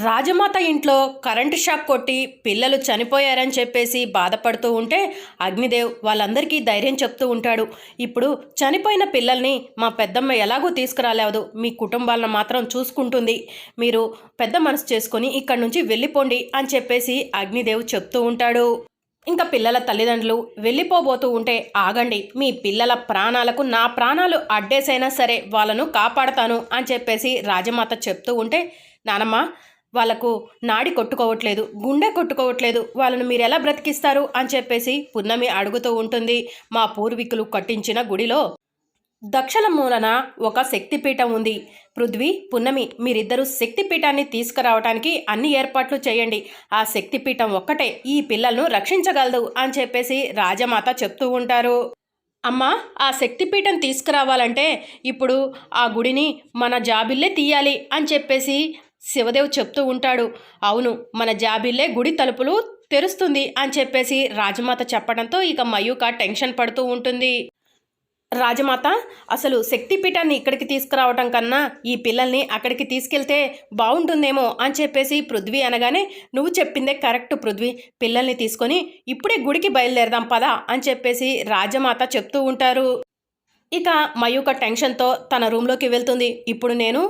రాజమాత ఇంట్లో current shock కొట్టి పిల్లలు చనిపోయారని చెప్పేసి బాధపడుతూ ఉంటే అగ్నిదేవ్ వాళ్ళందరికీ ధైర్యం చెప్తూ ఉంటాడు. ఇప్పుడు చనిపోయిన పిల్లల్ని మా పెద్దమ్మ ఎలాగూ తీసుకురాలేదు, మీ కుటుంబాలను మాత్రం చూసుకుంటుంది, మీరు పెద్ద మనసు చేసుకొని ఇక్కడి నుంచి వెళ్ళిపోండి అని చెప్పేసి అగ్నిదేవ్ చెప్తూ ఉంటాడు. ఇంకా పిల్లల తల్లిదండ్రులు వెళ్ళిపోబోతూ ఉంటే, ఆగండి, మీ పిల్లల ప్రాణాలకు నా ప్రాణాలు అడ్డేసైనా సరే వాళ్ళను కాపాడతాను అని చెప్పేసి రాజమాత చెప్తూ ఉంటే, నానమ్మ వాళ్ళకు నాడి కొట్టుకోవట్లేదు, గుండె కొట్టుకోవట్లేదు, వాళ్ళను మీరు ఎలా బ్రతికిస్తారు అని చెప్పేసి పున్నమి అడుగుతూ ఉంటుంది. మా పూర్వీకులు కట్టించిన గుడిలో దక్షల మూలన ఒక శక్తిపీఠం ఉంది. పృథ్వీ, పున్నమి, మీరిద్దరూ శక్తిపీఠాన్ని తీసుకురావడానికి అన్ని ఏర్పాట్లు చేయండి. ఆ శక్తిపీఠం ఒక్కటే ఈ పిల్లలను రక్షించగలదు అని చెప్పేసి రాజమాత చెప్తూ ఉంటారు. అమ్మ, ఆ శక్తిపీఠం తీసుకురావాలంటే ఇప్పుడు ఆ గుడిని మన జాబిల్లే తీయాలి అని చెప్పేసి శివదేవ్ చెప్తూ ఉంటాడు. అవును, మన జాబిల్లే గుడి తలుపులు తెరుస్తుంది అని చెప్పేసి రాజమాత చెప్పడంతో ఇక మయూక టెన్షన్ పడుతూ ఉంటుంది. రాజమాత, అసలు శక్తిపీఠాన్ని ఇక్కడికి తీసుకురావటం కన్నా ఈ పిల్లల్ని అక్కడికి తీసుకెళ్తే బాగుంటుందేమో అని చెప్పేసి పృథ్వీ అనగానే, నువ్వు చెప్పిందే కరెక్ట్ పృథ్వీ, పిల్లల్ని తీసుకొని ఇప్పుడే గుడికి బయలుదేరదాం పదా అని చెప్పేసి రాజమాత చెప్తూ ఉంటారు. ఇక మయూక టెన్షన్తో తన రూమ్లోకి వెళ్తుంది. ఇప్పుడు నేను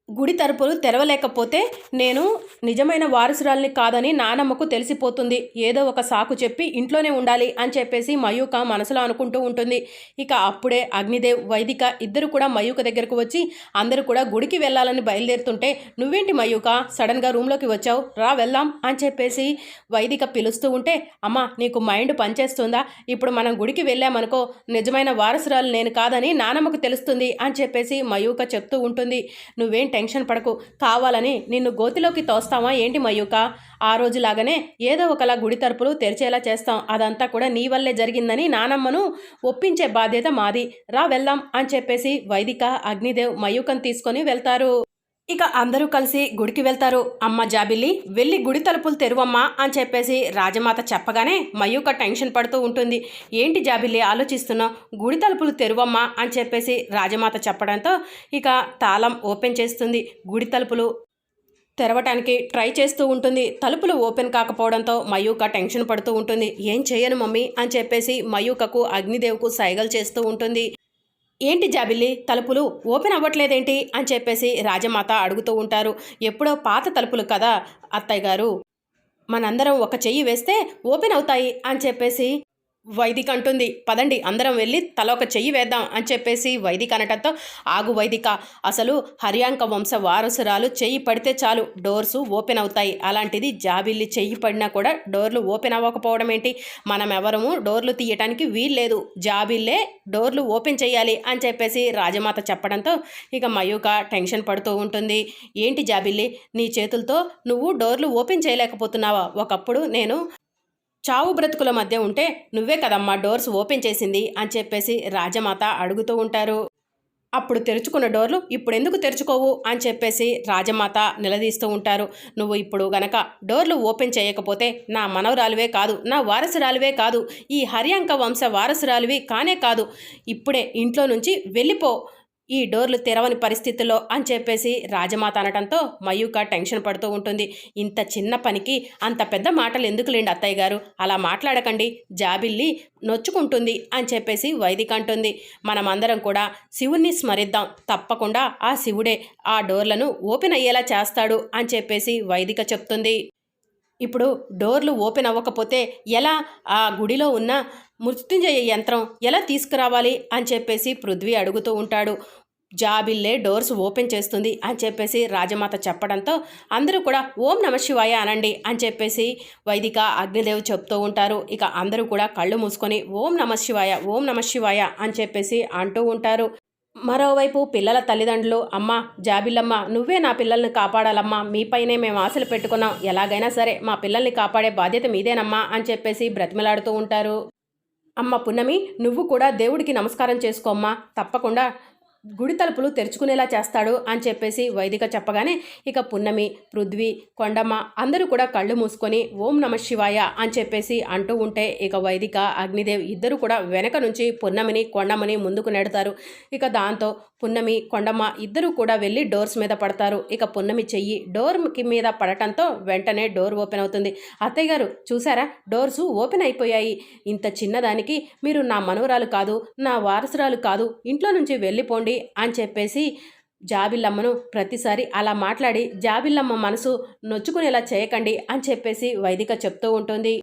గుడి తలుపులు తెరవలేకపోతే నేను నిజమైన వారసురాల్ని కాదని నానమ్మకు తెలిసిపోతుంది, ఏదో ఒక సాకు చెప్పి ఇంట్లోనే ఉండాలి అని చెప్పేసి మయూక మనసులో అనుకుంటూ ఉంటుంది. ఇక అప్పుడే అగ్నిదేవ్, వైదిక ఇద్దరు కూడా మయూక దగ్గరకు వచ్చి అందరూ కూడా గుడికి వెళ్ళాలని బయలుదేరుతుంటే, నువ్వేంటి మయూక సడన్గా రూమ్లోకి వచ్చావు, రా వెళ్దాం అని చెప్పేసి వైదిక పిలుస్తూ ఉంటే, అమ్మ నీకు మైండ్ పనిచేస్తుందా, ఇప్పుడు మనం గుడికి వెళ్ళామనుకో నిజమైన వారసురాలు నేను కాదని నానమ్మకు తెలుస్తుంది అని చెప్పేసి మయూక చెప్తూ ఉంటుంది. నువ్వేం టెన్షన్ పడకు, కావాలని నిన్ను గోతిలోకి తోస్తావా ఏంటి మయూక, ఆ రోజులాగానే ఏదో ఒకలా గుడి తలుపులు తెరిచేలా చేస్తాం, అదంతా కూడా నీ వల్లే జరిగిందని నానమ్మను ఒప్పించే బాధ్యత మాది, రా వెళ్దాం అని చెప్పేసి వైదిక, అగ్నిదేవ్ మయూకను తీసుకొని వెళ్తారు. ఇక అందరూ కలిసి గుడికి వెళ్తారు. అమ్మ జాబిల్లి, వెళ్ళి గుడి తలుపులు తెరువమ్మా అని చెప్పేసి రాజమాత చెప్పగానే మయూక టెన్షన్ పడుతూ ఉంటుంది. ఏంటి జాబిల్లి ఆలోచిస్తున్నావు, గుడి తలుపులు తెరువమ్మా అని చెప్పేసి రాజమాత చెప్పడంతో ఇక తాళం ఓపెన్ చేస్తుంది. గుడి తలుపులు తెరవటానికి ట్రై చేస్తూ ఉంటుంది. తలుపులు ఓపెన్ కాకపోవడంతో మయూక టెన్షన్ పడుతూ ఉంటుంది. ఏం చేయను మమ్మీ అని చెప్పేసి మయూకకు, అగ్నిదేవ్కు సైగలు చేస్తూ ఉంటుంది. ఏంటి జాబిల్లి, తలుపులు ఓపెన్ అవ్వట్లేదేంటి అని చెప్పేసి రాజమాత అడుగుతూ ఉంటారు. ఎప్పుడో పాత తలుపులు కదా అత్తయ్య గారు, మనందరం ఒక చెయ్యి వేస్తే ఓపెన్ అవుతాయి అని చెప్పేసి వైదిక అంటుంది. పదండి అందరం వెళ్ళి తల ఒక చెయ్యి వేద్దాం అని చెప్పేసి వైదిక అనటంతో, ఆగు వైదిక, అసలు హర్యాంక వంశ వారసురాలు చెయ్యి పడితే చాలు డోర్స్ ఓపెన్ అవుతాయి, అలాంటిది జాబిల్లి చెయ్యి పడినా కూడా డోర్లు ఓపెన్ అవ్వకపోవడం ఏంటి, మనం ఎవరము డోర్లు తీయటానికి వీల్లేదు, జాబిల్లే డోర్లు ఓపెన్ చేయాలి అని చెప్పేసి రాజమాత చెప్పడంతో ఇక మయూక టెన్షన్ పడుతూ ఉంటుంది. ఏంటి జాబిల్లి, నీ చేతులతో నువ్వు డోర్లు ఓపెన్ చేయలేకపోతున్నావా, ఒకప్పుడు నేను చావు బ్రతుకుల మధ్య ఉంటే నువ్వే కదమ్మా డోర్స్ ఓపెన్ చేసింది అని చెప్పేసి రాజమాత అడుగుతూ ఉంటారు. అప్పుడు తెరుచుకున్న డోర్లు ఇప్పుడు ఎందుకు తెరుచుకోవు అని చెప్పేసి రాజమాత నిలదీస్తూ ఉంటారు. నువ్వు ఇప్పుడు గనక డోర్లు ఓపెన్ చేయకపోతే నా మనవరాలువే కాదు, నా వారసురాలువే కాదు, ఈ హర్యాంక వంశ వారసురాలువి కానే కాదు, ఇప్పుడే ఇంట్లో నుంచి వెళ్ళిపో, ఈ డోర్లు తెరవని పరిస్థితుల్లో అని చెప్పేసి రాజమాత అనటంతో మయూక టెన్షన్ పడుతూ ఉంటుంది. ఇంత చిన్న పనికి అంత పెద్ద మాటలు ఎందుకులేండి అత్తయ్య గారు, అలా మాట్లాడకండి, జాబిల్లి నొచ్చుకుంటుంది అని చెప్పేసి వైదిక అంటుంది. మనమందరం కూడా శివుణ్ణి స్మరిద్దాం, తప్పకుండా ఆ శివుడే ఆ డోర్లను ఓపెన్ అయ్యేలా చేస్తాడు అని చెప్పేసి వైదిక చెప్తుంది. ఇప్పుడు డోర్లు ఓపెన్ అవ్వకపోతే ఎలా, ఆ గుడిలో ఉన్న మృత్యుంజయ యంత్రం ఎలా తీసుకురావాలి అని చెప్పేసి పృథ్వీ అడుగుతూ ఉంటాడు. జాబిల్లే డోర్స్ ఓపెన్ చేస్తుంది అని చెప్పేసి రాజమాత చెప్పడంతో అందరూ కూడా ఓం నమ శివాయ అనండి అని చెప్పేసి వైదిక, అగ్నిదేవ్ చెప్తూ ఉంటారు. ఇక అందరూ కూడా కళ్ళు మూసుకొని ఓం నమ శివాయ, ఓం నమ శివాయ అని చెప్పేసి అంటూ ఉంటారు. మరోవైపు పిల్లల తల్లిదండ్రులు, అమ్మ జాబిల్లమ్మ, నువ్వే నా పిల్లల్ని కాపాడాలమ్మా, మీపైనే మేము ఆశలు పెట్టుకున్నాం, ఎలాగైనా సరే మా పిల్లల్ని కాపాడే బాధ్యత మీదేనమ్మా అని చెప్పేసి బ్రతిమలాడుతూ ఉంటారు. అమ్మ పున్నమి, నువ్వు కూడా దేవుడికి నమస్కారం చేసుకోమ్మా, తప్పకుండా గుడి తలుపులు తెరుచుకునేలా చేస్తాడు అని చెప్పేసి వైదిక చెప్పగానే ఇక పున్నమి, పృథ్వీ, కొండమ్మ అందరూ కూడా కళ్ళు మూసుకొని ఓం నమ శివాయ అని చెప్పేసి అంటూ ఉంటే ఇక వైదిక, అగ్నిదేవ్ ఇద్దరు కూడా వెనక నుంచి పున్నమిని, కొండమ్మని ముందుకు నెడతారు. ఇక దాంతో పున్నమి, కొండమ్మ ఇద్దరు కూడా వెళ్ళి డోర్స్ మీద పడతారు. ఇక పున్నమి చెయ్యి డోర్ మీద పడటంతో వెంటనే డోర్ ఓపెన్ అవుతుంది. అత్తయ్య గారు చూసారా, డోర్సు ఓపెన్ అయిపోయాయి. ఇంత చిన్నదానికి మీరు నా మనవరాలు కాదు, నా వారసురాలు కాదు, ఇంట్లో నుంచి వెళ్ళిపోండి అని చెప్పేసి జాబిల్లమ్మను ప్రతిసారి అలా మాట్లాడి జాబిల్లమ్మ మనసు నొచ్చుకునేలా చేయకండి అని చెప్పేసి వైదిక చెప్తూ ఉంటుంది.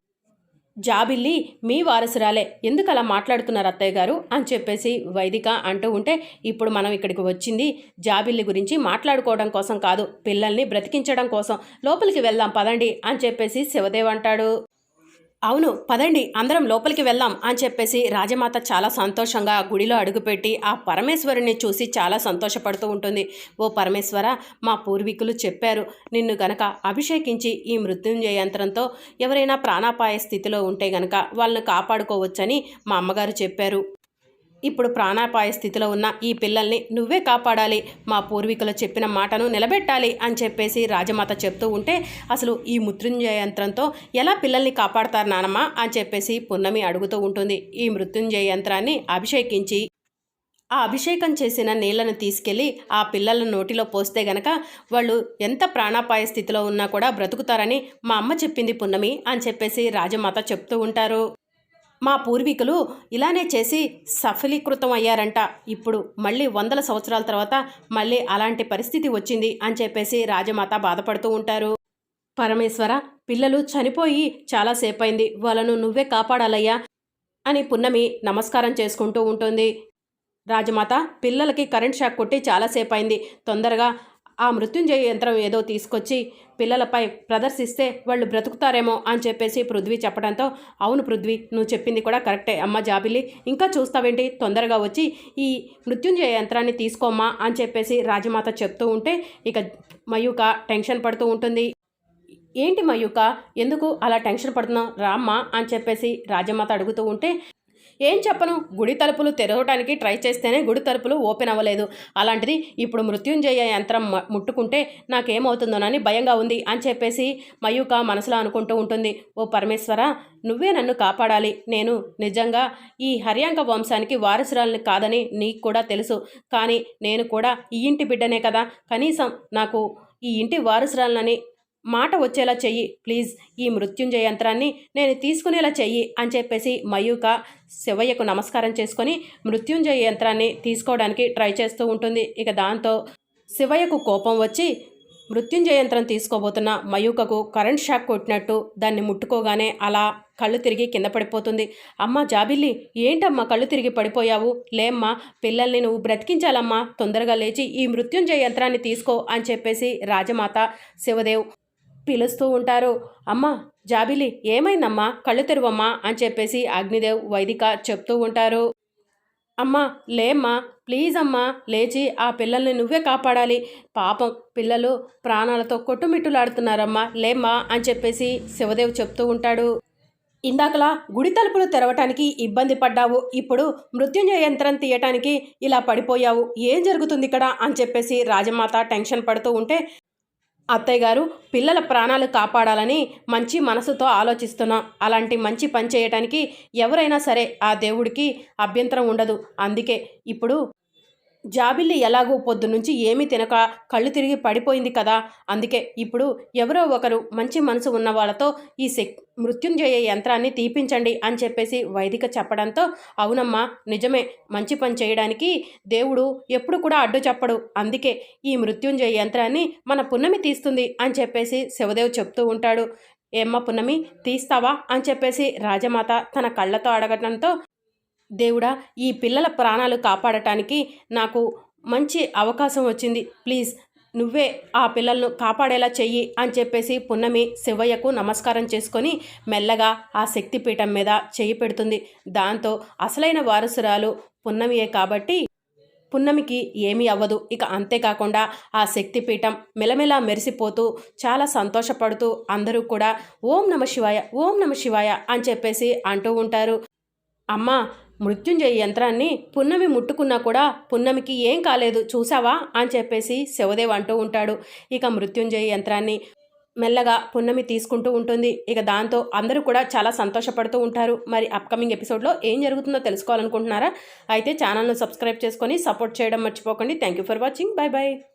జాబిల్లి మీ వారసురాలే, ఎందుకు అలా మాట్లాడుతున్నారు అత్తయ్య గారు అని చెప్పేసి వైదిక అంటూ ఉంటే ఇప్పుడు మనం ఇక్కడికి వచ్చింది జాబిల్లి గురించి మాట్లాడుకోవడం కోసం కాదు, పిల్లల్ని బ్రతికించడం కోసం. లోపలికి వెళ్దాం పదండి అని చెప్పేసి శివదేవ్ అంటాడు. అవును పదండి అందరం లోపలికి వెళ్దాం అని చెప్పేసి రాజమాత చాలా సంతోషంగా గుడిలో అడుగుపెట్టి ఆ పరమేశ్వరుని చూసి చాలా సంతోషపడుతూ ఉంటుంది. ఓ పరమేశ్వర, మా పూర్వీకులు చెప్పారు, నిన్ను గనక అభిషేకించి ఈ మృత్యుంజయ యంత్రంతో ఎవరైనా ప్రాణాపాయ స్థితిలో ఉంటే గనక వాళ్ళని కాపాడుకోవచ్చని మా అమ్మగారు చెప్పారు. ఇప్పుడు ప్రాణాపాయ స్థితిలో ఉన్న ఈ పిల్లల్ని నువ్వే కాపాడాలి, మా పూర్వీకులు చెప్పిన మాటను నిలబెట్టాలి అని చెప్పేసి రాజమాత చెప్తూ ఉంటే అసలు ఈ మృత్యుంజయ యంత్రంతో ఎలా పిల్లల్ని కాపాడతారు నానమ్మ అని చెప్పేసి పున్నమి అడుగుతూ ఉంటుంది. ఈ మృత్యుంజయ యంత్రాన్ని అభిషేకించి ఆ అభిషేకం చేసిన నీళ్లను తీసుకెళ్ళి ఆ పిల్లల నోటిలో పోస్తే గనక వాళ్ళు ఎంత ప్రాణాపాయ స్థితిలో ఉన్నా కూడా బ్రతుకుతారని మా అమ్మ చెప్పింది పున్నమి అని చెప్పేసి రాజమాత చెప్తూ ఉంటారు. మా పూర్వీకులు ఇలానే చేసి సఫలీకృతం అయ్యారంట. ఇప్పుడు మళ్ళీ 100 సంవత్సరాల తర్వాత మళ్ళీ అలాంటి పరిస్థితి వచ్చింది అని చెప్పేసి రాజమాత బాధపడుతూ ఉంటారు. పరమేశ్వర, పిల్లలు చనిపోయి చాలాసేపైంది, వాళ్ళను నువ్వే కాపాడాలయ్యా అని పున్నమి నమస్కారం చేసుకుంటూ ఉంటుంది. రాజమాత, పిల్లలకి కరెంట్ షాక్ కొట్టి చాలాసేపు అయింది, తొందరగా ఆ మృత్యుంజయ యంత్రం ఏదో తీసుకొచ్చి పిల్లలపై ప్రదర్శిస్తే వాళ్ళు బ్రతుకుతారేమో అని చెప్పేసి పృథ్వీ చెప్పడంతో అవును పృథ్వీ, నువ్వు చెప్పింది కూడా కరెక్టే అమ్మ జాబిలి, ఇంకా చూస్తావేంటి, తొందరగా వచ్చి ఈ మృత్యుంజయ యంత్రాన్ని తీసుకోమ్మా అని చెప్పేసి రాజమాత చెప్తూ ఉంటే ఇక మయూక టెన్షన్ పడుతూ ఉంటుంది. ఏంటి మయూక, ఎందుకు అలా టెన్షన్ పడుతున్నావు, రామ్మా అని చెప్పేసి రాజమాత అడుగుతూ ఉంటే ఏం చెప్పను, గుడి తలుపులు తెరవడానికి ట్రై చేస్తేనే గుడి తలుపులు ఓపెన్ అవ్వలేదు, అలాంటిది ఇప్పుడు మృత్యుంజయ యంత్రం ముట్టుకుంటే నాకేమవుతుందోనని భయంగా ఉంది అని చెప్పేసి మయూక మనసులో అనుకుంటూ ఉంటుంది. ఓ పరమేశ్వర, నువ్వే నన్ను కాపాడాలి, నేను నిజంగా ఈ హర్యాంక వంశానికి వారసురాలని కాదని నీకు కూడా తెలుసు, కానీ నేను కూడా ఈ ఇంటి బిడ్డనే కదా, కనీసం నాకు ఈ ఇంటి వారసురాలని మాట వచ్చేలా చెయ్యి ప్లీజ్, ఈ మృత్యుంజయ యంత్రాన్ని నేను తీసుకునేలా చెయ్యి అని చెప్పేసి మయూక శివయ్యకు నమస్కారం చేసుకొని మృత్యుంజయ యంత్రాన్ని తీసుకోవడానికి ట్రై చేస్తూ ఉంటుంది. ఇక దాంతో శివయ్యకు కోపం వచ్చి మృత్యుంజయ యంత్రం తీసుకోబోతున్న మయూకకు కరెంట్ షాక్ కొట్టినట్టు దాన్ని ముట్టుకోగానే అలా కళ్ళు తిరిగి కింద పడిపోతుంది. అమ్మ జాబిల్లి, ఏంటమ్మా కళ్ళు తిరిగి పడిపోయావు, లేమ్మా, పిల్లల్ని నువ్వు బ్రతికించాలమ్మా, తొందరగా లేచి ఈ మృత్యుంజయ యంత్రాన్ని తీసుకో అని చెప్పేసి రాజమాత, శివదేవ్ పిలుస్తూ ఉంటారు. అమ్మ జాబిలి, ఏమైందమ్మా, కళ్ళు తెరువమ్మా అని చెప్పేసి అగ్నిదేవ్, వైదిక చెప్తూ ఉంటారు. అమ్మా లేమ్మా, ప్లీజ్ అమ్మా, లేచి ఆ పిల్లల్ని నువ్వే కాపాడాలి, పాపం పిల్లలు ప్రాణాలతో కొట్టుమిట్టులాడుతున్నారమ్మా, లేమ్మా అని చెప్పేసి శివదేవ్ చెప్తూ ఉంటాడు. ఇందాకలా గుడి తలుపులు తెరవటానికి ఇబ్బంది పడ్డావు, ఇప్పుడు మృత్యుంజయ యంత్రం తీయటానికి ఇలా పడిపోయావు, ఏం జరుగుతుంది ఇక్కడ అని చెప్పేసి రాజమాత టెన్షన్ పడుతూ ఉంటే అత్తయ్య గారు, పిల్లల ప్రాణాలు కాపాడాలని మంచి మనసుతో ఆలోచిస్తున్నాం, అలాంటి మంచి పని చేయటానికి ఎవరైనా సరే ఆ దేవుడికి అభ్యంతరం ఉండదు, అందుకే ఇప్పుడు జాబిల్లి ఎలాగూ పొద్దునుంచి ఏమీ తినక కళ్ళు తిరిగి పడిపోయింది కదా, అందుకే ఇప్పుడు ఎవరో ఒకరు మంచి మనసు ఉన్న వాళ్ళతో ఈ మృత్యుంజయ యంత్రాన్ని తీపించండి అని చెప్పేసి వైదిక చెప్పడంతో అవునమ్మా నిజమే, మంచి పని చేయడానికి దేవుడు ఎప్పుడు కూడా అడ్డు చెప్పడు, అందుకే ఈ మృత్యుంజయ యంత్రాన్ని మన పున్నమి తీస్తుంది అని చెప్పేసి శివదేవ్ చెప్తూ ఉంటాడు. ఏమ్మా పున్నమి, తీస్తావా అని చెప్పేసి రాజమాత తన కళ్ళతో అడగటంతో దేవుడా, ఈ పిల్లల ప్రాణాలు కాపాడటానికి నాకు మంచి అవకాశం వచ్చింది, ప్లీజ్ నువ్వే ఆ పిల్లలను కాపాడేలా చెయ్యి అని చెప్పేసి పున్నమి శివయ్యకు నమస్కారం చేసుకొని మెల్లగా ఆ శక్తిపీఠం మీద చెయ్యి పెడుతుంది. దాంతో అసలైన వారసురాలు పున్నమియే కాబట్టి పున్నమికి ఏమీ అవ్వదు. ఇక అంతేకాకుండా ఆ శక్తిపీఠం మెలమెలా మెరిసిపోతూ చాలా సంతోషపడుతూ అందరూ కూడా ఓం నమ శివాయ, ఓం నమ శివాయ అని చెప్పేసి అంటూ ఉంటారు. అమ్మా మృత్యుంజయ యంత్రాన్ని పున్నమి ముట్టుకున్నా కూడా పున్నమికి ఏం కాలేదు చూసావా అని చెప్పేసి శివదేవ్ అంటూ ఉంటాడు. ఇక మృత్యుంజయ యంత్రాన్ని మెల్లగా పున్నమి తీసుకుంటూ ఉంటుంది. ఇక దాంతో అందరూ కూడా చాలా సంతోషపడుతూ ఉంటారు. మరి అప్కమింగ్ ఎపిసోడ్లో ఏం జరుగుతుందో తెలుసుకోవాలనుకుంటున్నారా? అయితే ఛానల్ను సబ్స్క్రైబ్ చేసుకొని సపోర్ట్ చేయడం మర్చిపోకండి. Thank you for watching. By by.